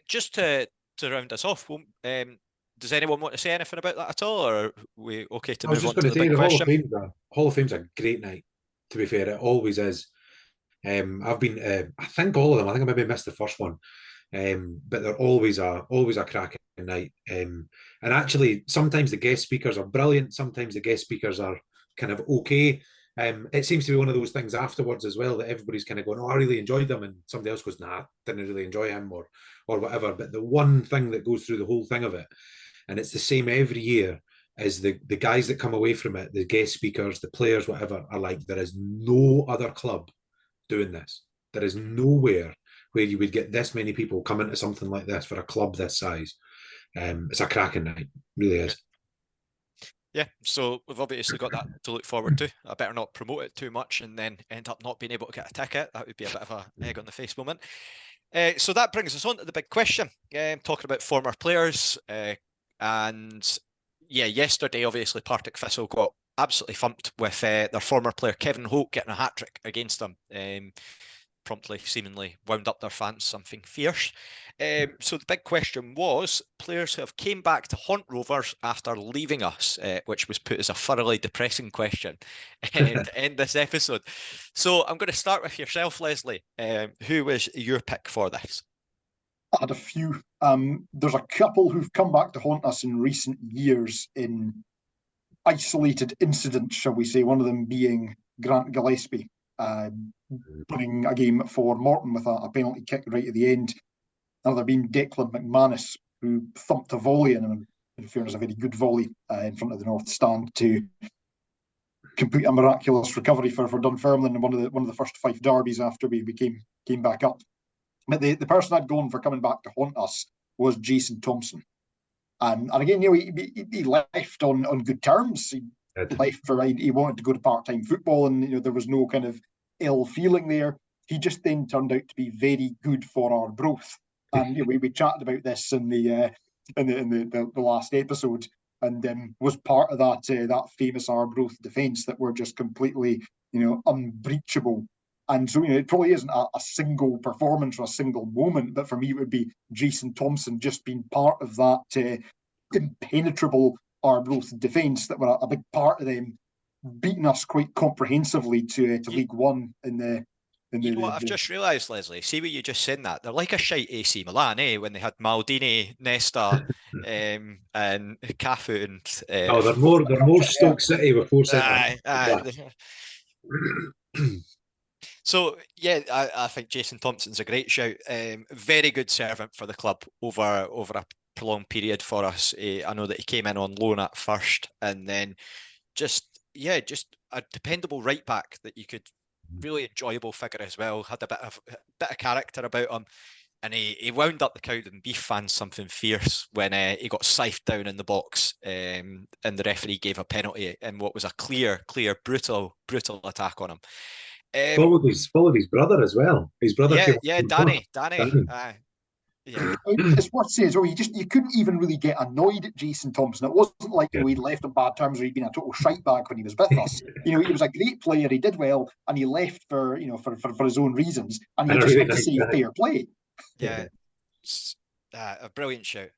Just to round us off, does anyone want to say anything about that at all, or are we okay to move on to the big question? Hall of Fame's a great night, to be fair. It always is. I've been, I think all of them. I think I maybe missed the first one, but they're always a cracking night. And actually, sometimes the guest speakers are brilliant. Sometimes the guest speakers are kind of okay. It seems to be one of those things afterwards as well that everybody's kind of going, "Oh, I really enjoyed them," and somebody else goes, "Nah, didn't really enjoy him," or whatever. But the one thing that goes through the whole thing of it, and it's the same every year, is the guys that come away from it, the guest speakers, the players, whatever, are like, there is no other club doing this. There is nowhere where you would get this many people coming to something like this for a club this size. It's a cracking night, really is. Yeah, so we've obviously got that to look forward to. I better not promote it too much and then end up not being able to get a ticket. That would be a bit of an egg on the face moment. So that brings us on to the big question, talking about former players. And yeah, yesterday, obviously, Partick Thistle got absolutely thumped with their former player, Kevin Holt, getting a hat-trick against them. Promptly, seemingly wound up their fans something fierce. So the big question was players who have came back to haunt Rovers after leaving us, which was put as a thoroughly depressing question to end this episode. So I'm going to start with yourself, Leslie. Who was your pick for this? I had a few. There's a couple who've come back to haunt us in recent years in isolated incidents, shall we say, one of them being Grant Gillespie, winning a game for Morton with a penalty kick right at the end. Another being Declan McManus, who thumped a volley, and in fairness, a very good volley in front of the North Stand to complete a miraculous recovery for Dunfermline in one of the first 5 derbies after we came back up. But the person I'd gone for coming back to haunt us was Jason Thompson. And again, he left on good terms. He left he wanted to go to part-time football, and there was no kind of ill feeling there. He just then turned out to be very good for Arbroath. And we chatted about this in the last episode. and was part of that famous Arbroath defence that were just completely, unbreachable. And so, it probably isn't a single performance or a single moment, but for me, it would be Jason Thompson just being part of that impenetrable Arbroath defence that were a big part of them beating us quite comprehensively to League One in the. You know what I've just realised, Leslie? See what you just said that? They're like a shite AC Milan, when they had Maldini, Nesta, and Cafu and they're more Stoke City before City. So yeah, I think Jason Thompson's a great shout. Very good servant for the club over a prolonged period for us. I know that he came in on loan at first, and then just a dependable right back that you could really enjoyable figure as well. Had a bit of character about him, and he wound up the Cowden Beef fans something fierce when he got scythed down in the box, and the referee gave a penalty in what was a clear, brutal attack on him. Followed his brother as well. His brother, Danny. It's worth saying as well, you couldn't even really get annoyed at Jason Thompson. It wasn't like we left on bad terms or he'd been a total shite bag when he was with us. He was a great player, he did well, and he left for his own reasons, and you just had to say fair play. A brilliant shout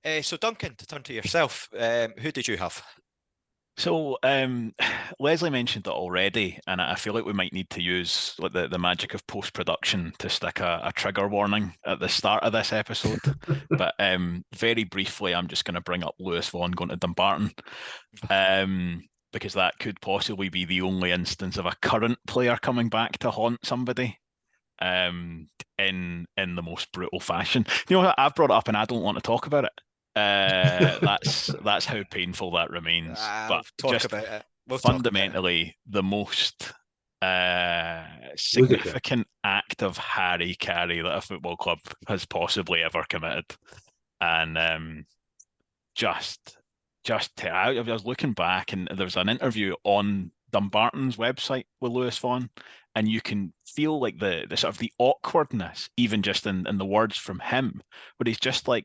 there. So Duncan, to turn to yourself, who did you have? So Leslie mentioned it already, and I feel like we might need to use like the magic of post-production to stick a trigger warning at the start of this episode. But very briefly, I'm just going to bring up Lewis Vaughan going to Dumbarton, because that could possibly be the only instance of a current player coming back to haunt somebody in the most brutal fashion. You know, I've brought it up and I don't want to talk about it. That's how painful that remains. But we'll talk about it. Fundamentally, the most significant act of harry-carry that a football club has possibly ever committed, and I was looking back, and there's an interview on Dumbarton's website with Lewis Vaughan, and you can feel like the sort of the awkwardness, even just in the words from him, where he's just like.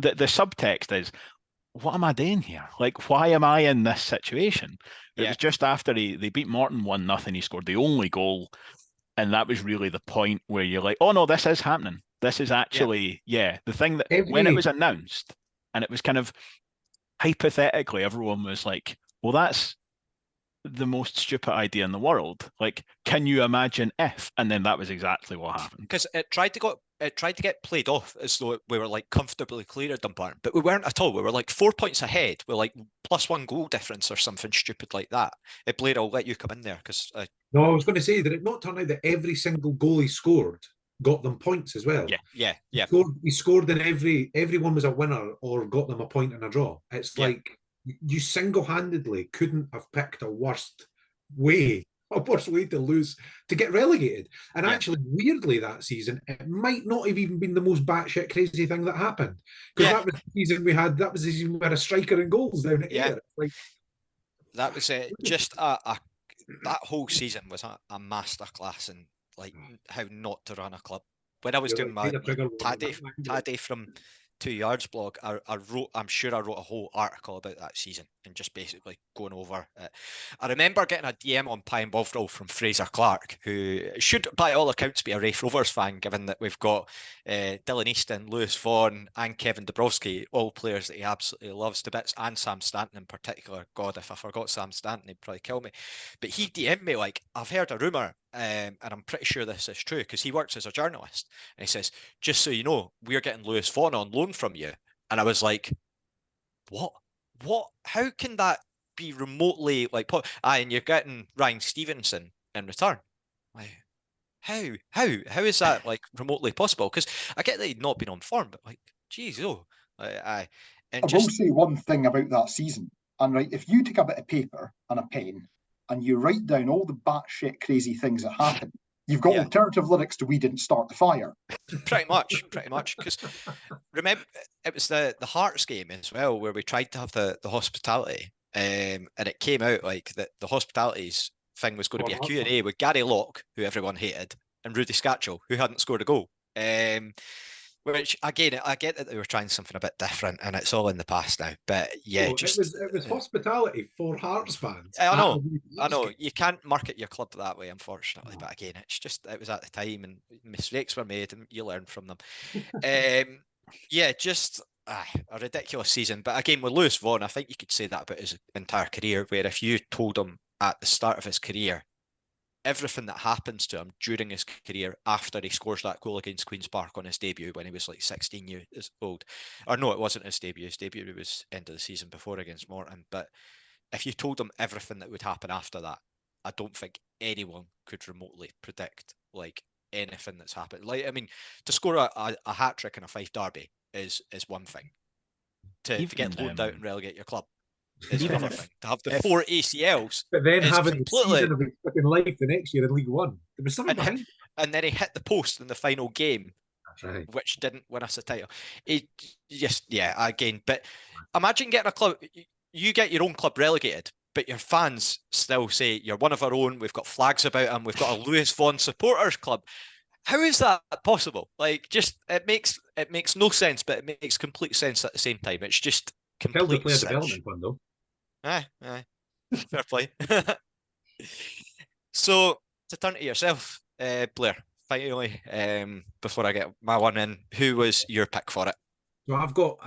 The subtext is, what am I doing here? Like, why am I in this situation? It was just after they beat Morton 1-0, he scored the only goal. And that was really the point where you're like, oh no, this is happening. This is actually, the thing that when it was announced, and it was kind of hypothetically, everyone was like, well, that's the most stupid idea in the world. Like, can you imagine if? And then that was exactly what happened. Because it tried to get played off as though we were like comfortably clear of Dumbarton, but we weren't at all. We were like 4 points ahead with like +1 goal difference or something stupid like that. Blair, I'll let you come in there because. No, I was going to say, did it not turn out that every single goal he scored got them points as well? Yeah. He scored in everyone was a winner or got them a point in a draw. It's like you single-handedly couldn't have picked a worse way to lose, to get relegated. And actually, weirdly, that season, it might not have even been the most batshit crazy thing that happened. Because that was the season we had a striker and goals down at here. Like, that was just that whole season was a masterclass in like how not to run a club. When I was doing my Taddy from 2 Yards blog, I'm sure I wrote a whole article about that season and just basically going over it. I remember getting a DM on Pine Bovril from Fraser Clark, who should by all accounts be a Raith Rovers fan, given that we've got Dylan Easton, Lewis Vaughan and Kevin Dabrowski, all players that he absolutely loves to bits, and Sam Stanton in particular. God, if I forgot Sam Stanton, he'd probably kill me. But he DM'd me like, I've heard a rumour, and I'm pretty sure this is true, because he works as a journalist, and he says, just so you know, we're getting Lewis Vaughan on loan from you. And I was like, what? How can that be remotely like? And you're getting Ryan Stevenson in return. Like, how is that like remotely possible? Because I get that he'd not been on form, but like, geez, I will say one thing about that season. And right, if you take a bit of paper and a pen and you write down all the batshit crazy things that happened, you've got alternative lyrics to "We Didn't Start the Fire." Pretty much. Because remember, it was the Hearts game as well, where we tried to have the hospitality, and it came out like that the hospitalities thing was going to be a Q&A with Gary Locke, who everyone hated, and Rudy Scatchell, who hadn't scored a goal. Which again, I get that they were trying something a bit different, and it's all in the past now. But yeah, Oh, just it was hospitality for Hearts fans. I at know, the I know. Wee You can't market your club that way, unfortunately. But again, it's just it was at the time, and mistakes were made, and you learn from them. Yeah, just a ridiculous season. But again, with Lewis Vaughan, I think you could say that about his entire career. Where if you told him at the start of his career everything that happens to him during his career after he scores that goal against Queen's Park on his debut when he was like 16 years old, or no, it wasn't his debut. His debut was end of the season before against Morton. But if you told him everything that would happen after that, I don't think anyone could remotely predict like anything that's happened. Like, I mean, to score a hat trick in a Fife derby is one thing. To get loaned out and relegate your club is even another thing. To have the 4 ACLs But then is having the completely. season of his fucking life the next year in League One. There was something And, behind it. and then he hit the post in the final game, That's right. which didn't win us a title. It just, yeah, again. But imagine getting a club, you get your own club relegated, but your fans still say you're one of our own. We've got flags about him. We've got a Lewis Vaughan supporters club. How is that possible? Like, just it makes no sense, but it makes complete sense at the same time. It's just Held the complete player cinch. development fund though. Aye, fair play. So to turn to yourself, Blair, finally, before I get my one in, who was your pick for it? So I've got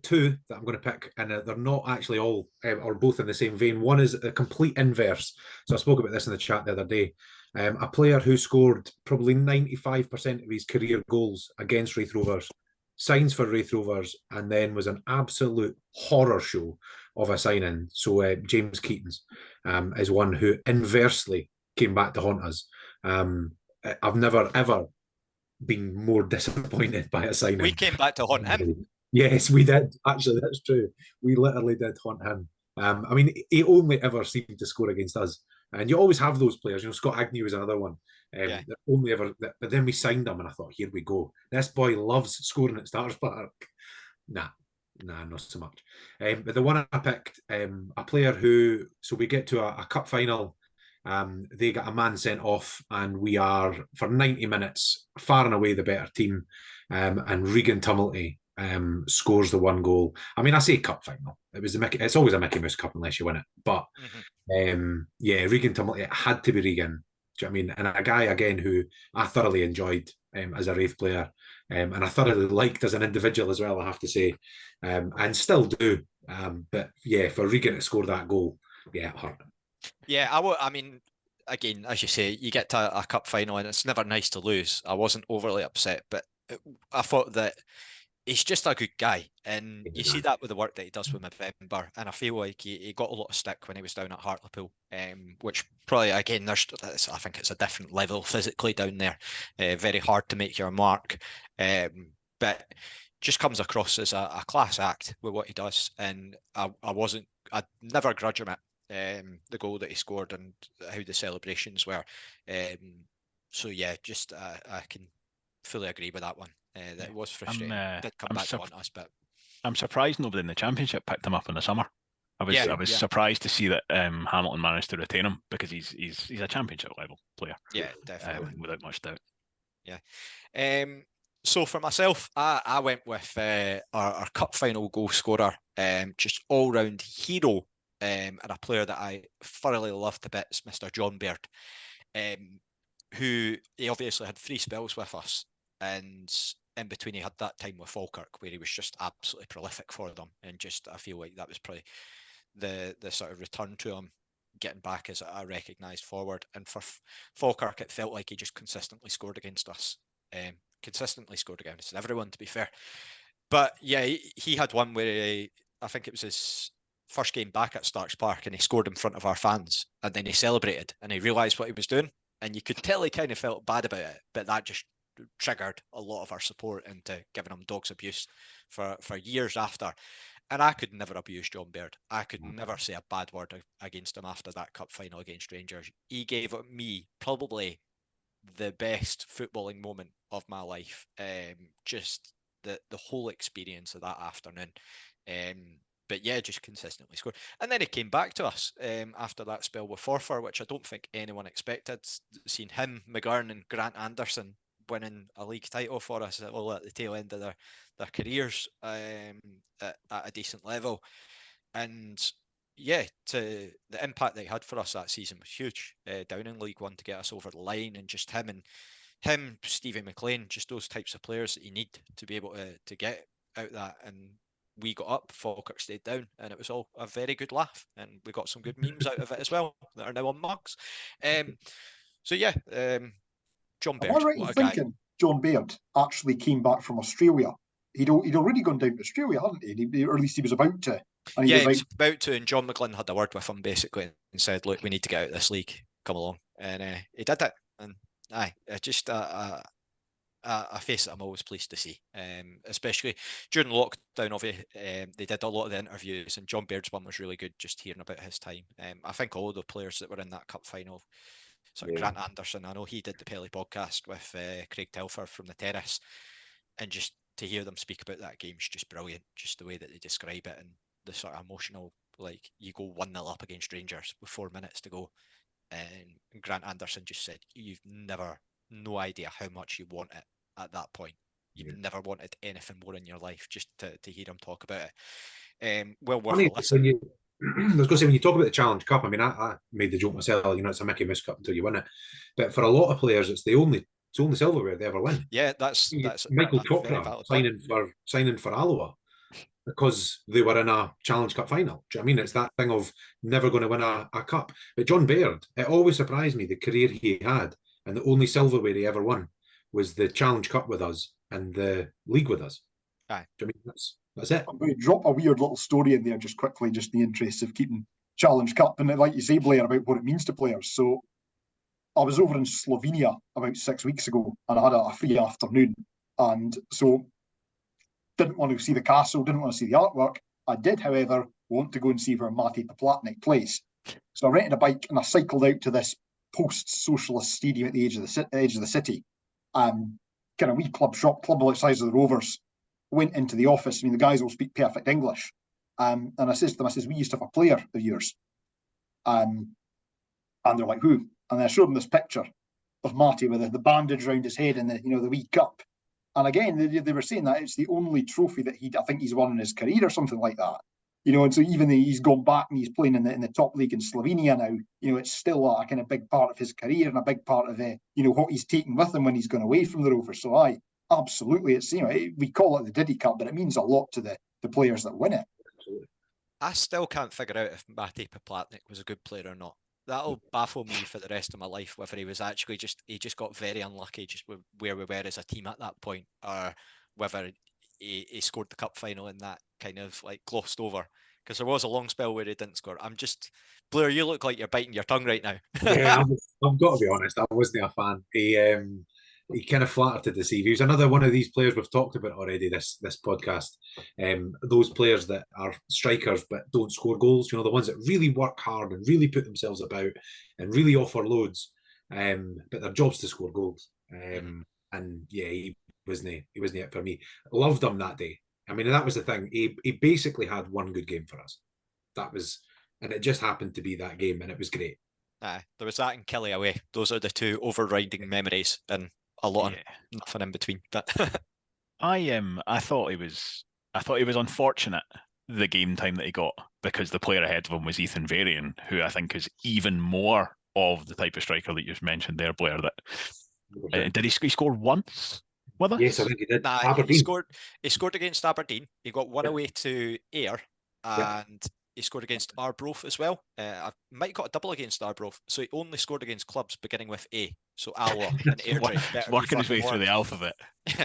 two that I'm going to pick, and they're not actually all or both in the same vein. One is a complete inverse. So I spoke about this in the chat the other day. A player who scored probably 95% of his career goals against Raith Rovers, signs for Raith Rovers, and then was an absolute horror show of a signing. So James Keatons is one who inversely came back to haunt us. I've never ever been more disappointed by a signing. We came back to haunt him. Yes, we did. Actually, that's true. We literally did haunt him. I mean, he only ever seemed to score against us. And you always have those players. You know, Scott Agnew is another one. Yeah. That only ever. But then we signed him, and I thought, here we go. This boy loves scoring at Stars Park. Nah, not so much. But the one I picked, a player who. So we get to a cup final. They got a man sent off, and we are for 90 minutes far and away the better team. And Regan Tumulty scores the one goal. I mean, I say cup final. It's always a Mickey Mouse Cup unless you win it. But yeah, Regan Tumulty, it had to be Regan. Do you know what I mean? And a guy again who I thoroughly enjoyed as a Raith player, and I thoroughly liked as an individual as well. I have to say, and still do. But yeah, for Regan to score that goal, yeah, it hurt. Yeah, I mean, again, as you say, you get to a cup final and it's never nice to lose. I wasn't overly upset, but I thought that he's just a good guy. And you see that with the work that he does with November. And I feel like he got a lot of stick when he was down at Hartlepool, which probably, again, I think it's a different level physically down there. Very hard to make your mark. But just comes across as a class act with what he does. And I'd never grudge him it. The goal that he scored and how the celebrations were. So yeah, just I can fully agree with that one. That was frustrating. Did come back to haunt us, but I'm surprised nobody in the Championship picked him up in the summer. I was surprised to see that Hamilton managed to retain him because he's a Championship level player. Yeah, definitely, without much doubt. Yeah. So for myself, I went with our cup final goal scorer, just all round hero. And a player that I thoroughly loved to bits, Mr. John Baird, who he obviously had 3 spells with us, and in between he had that time with Falkirk where he was just absolutely prolific for them, and just I feel like that was probably the sort of return to him, getting back as a recognised forward. And for Falkirk, it felt like he just consistently scored against us, consistently scored against everyone, to be fair. But yeah, he had one where I think it was his first game back at Starks Park, and he scored in front of our fans, and then he celebrated and he realised what he was doing, and you could tell he kind of felt bad about it, but that just triggered a lot of our support into giving him dog's abuse for years after. And I could never abuse John Baird. I could never say a bad word against him after that cup final against Rangers. He gave me probably the best footballing moment of my life. Just the whole experience of that afternoon. But yeah, just consistently scored. And then he came back to us after that spell with Forfar, which I don't think anyone expected. Seeing him, McGurn and Grant Anderson winning a league title for us all at the tail end of their careers at a decent level. And yeah, to the impact that he had for us that season was huge. Down in League One to get us over the line, and just him, Stevie McLean, just those types of players that you need to be able to get out that. And we got up, Falkirk stayed down, and it was all a very good laugh. And we got some good memes out of it as well that are now on mugs. So yeah, John Am I Baird, right in what a guy. thinking John Baird actually came back from Australia? He'd already gone down to Australia, hadn't he? Or at least he was about to. And Yeah, was he like, was about to, and John McGlynn had a word with him basically and said, "Look, we need to get out of this league. Come along." And he did it. And aye, just a face that I'm always pleased to see, especially during lockdown. Obviously, they did a lot of the interviews, and John Baird's one was really good. Just hearing about his time. I think all the players that were in that cup final, sort of Grant Anderson. I know he did the Pelly podcast with Craig Telfer from the Terrace, and just to hear them speak about that game's just brilliant. Just the way that they describe it and the sort of emotional, like you go 1-0 up against Rangers with 4 minutes to go, and Grant Anderson just said, "You've no idea how much you want it at that point. You've never wanted anything more in your life." Just to hear him talk about it, well worth a listen. I was going to say, when you talk about the Challenge Cup, I mean, I made the joke myself. It's a Mickey Mouse Cup until you win it. But for a lot of players, it's the only silverware they ever win. Yeah, that's Michael a very Cochran valid signing for Alloa because they were in a Challenge Cup final. Do you know what I mean? It's that thing of never going to win a cup. But John Baird, it always surprised me the career he had, and the only silverware he ever won was the Challenge Cup with us and the league with us. Aye. Do you know what I mean? That's it. I'm going to drop a weird little story in there just quickly, just in the interest of keeping Challenge Cup. And like you say, Blair, about what it means to players. So I was over in Slovenia about 6 weeks ago, and I had a free afternoon. And so didn't want to see the castle, didn't want to see the artwork. I did, however, want to go and see where Mate Poplatnik plays. So I rented a bike and I cycled out to this post-socialist stadium at the edge of the city. Kind of wee club like size of the Rovers. Went into the office. I mean, the guys all speak perfect English. And I says to them, we used to have a player of yours. And they're like, who? And I showed them this picture of Marty with the bandage around his head and the wee cup. And again, they were saying that it's the only trophy that I think he's won in his career or something like that. And so even though he's gone back and he's playing in the top league in Slovenia now, it's still a kind of big part of his career and a big part of what he's taken with him when he's gone away from the Rovers. So absolutely, it's we call it the Diddy Cup, but it means a lot to the players that win it. Absolutely. I still can't figure out if Mate Poplatnik was a good player or not. That'll baffle me for the rest of my life, whether he was actually he just got very unlucky just with where we were as a team at that point, or whether he scored the cup final in that kind of like glossed over. Because there was a long spell where he didn't score. Blair, you look like you're biting your tongue right now. Yeah, I've got to be honest, I wasn't a fan. He kind of flattered to deceive. He was another one of these players we've talked about already this podcast. Those players that are strikers but don't score goals. The ones that really work hard and really put themselves about and really offer loads. But their job's to score goals. And yeah, he wasn't it for me. Loved him that day. I mean, that was the thing. He basically had one good game for us. And it just happened to be that game, and it was great. There was that and Kelly away. Those are the two overriding memories, and a lot of nothing in between. I thought he was unfortunate the game time that he got, because the player ahead of him was Ethan Varian, who I think is even more of the type of striker that you've mentioned there, Blair. That did he score once with us? Yes, I think he did. He scored against Aberdeen. He got one away to Ayr, and he scored against Arbroath as well. I might have got a double against Arbroath. So he only scored against clubs beginning with A. So Alloa and Airdrie. He's working his way through the alphabet.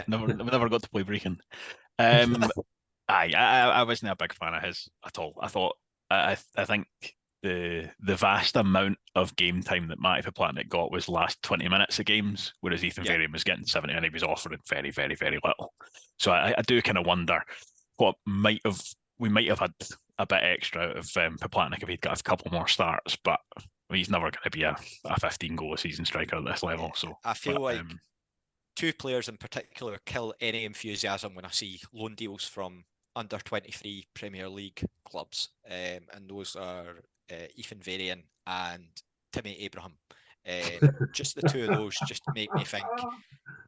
never got to play Brecon. I wasn't a big fan of his at all. I think the vast amount of game time that Matty Poplatnik got was last 20 minutes of games, whereas Ethan Varian was getting 70 and he was offering very, very, very little. So I do kind of wonder what we might have had a bit extra out of Poplatnik if he'd got a couple more starts, but he's never going to be a 15 goal a season striker at this level. So I feel like two players in particular kill any enthusiasm when I see loan deals from under 23 Premier League clubs, and those are Ethan Varian and Timmy Abraham. Just the two of those just make me think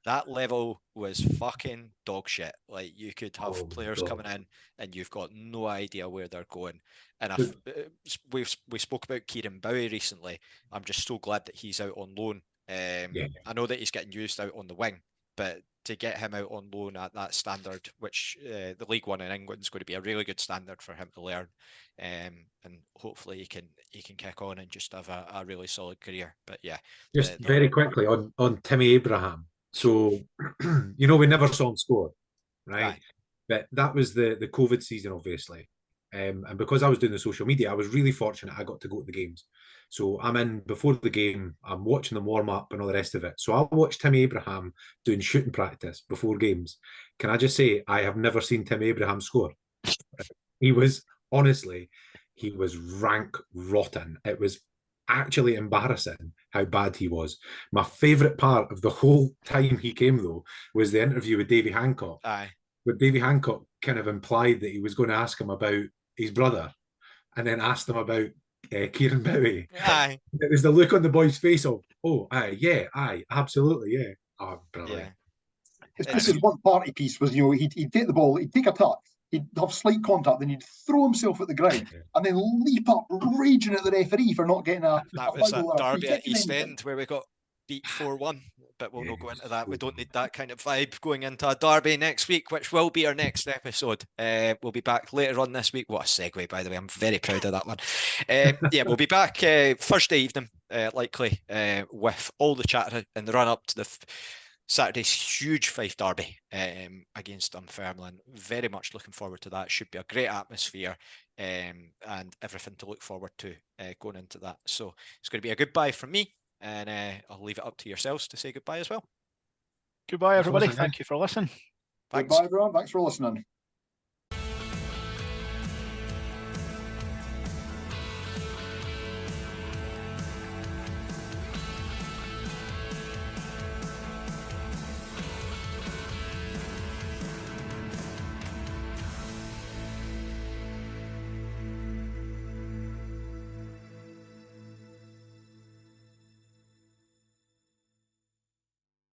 that level was fucking dog shit. Like, you could have Oh my players God. coming in and you've got no idea where they're going. And But- we spoke about Kieran Bowie recently. I'm just so glad that he's out on loan. Yeah. I know that he's getting used out on the wing, but to get him out on loan at that standard, which the League One in England is going to be a really good standard for him to learn, and hopefully he can kick on and just have a really solid career. But yeah, Just very quickly on Timmy Abraham. So, we never saw him score, right? Aye. But that was the COVID season, obviously. And because I was doing the social media, I was really fortunate I got to go to the games. So I'm in before the game, I'm watching them warm up and all the rest of it. So I watched Timmy Abraham doing shooting practice before games. Can I just say, I have never seen Timmy Abraham score. He was, honestly, he was rank rotten. It was actually embarrassing how bad he was. My favourite part of the whole time he came, though, was the interview with Davy Hancock. Aye. Where Davy Hancock kind of implied that he was going to ask him about his brother and then asked him about Kieran Bowie. Aye. It was the look on the boy's face of, oh, aye, yeah, aye, absolutely, yeah. Oh, brilliant. Yeah. It's just his one party piece was, he'd take the ball, he'd take a touch, he'd have slight contact, then he'd throw himself at the ground and then leap up, raging at the referee for not getting a That was foul at or a free Derby kick at and East anything. End where we got beat 4-1, but we'll not go into that. We so don't need that kind of vibe going into a Derby next week, which will be our next episode. We'll be back later on this week. What a segue, by the way. I'm very proud of that one. Yeah, we'll be back Thursday evening, likely, with all the chatter in the run-up to the Saturday's huge Fife Derby against Dunfermline. Very much looking forward to that. Should be a great atmosphere and everything to look forward to going into that. So it's going to be a goodbye from me, and I'll leave it up to yourselves to say goodbye as well. Goodbye, Thanks for everybody. listening, Thank you for listening. Thanks. Goodbye, everyone. Thanks for listening.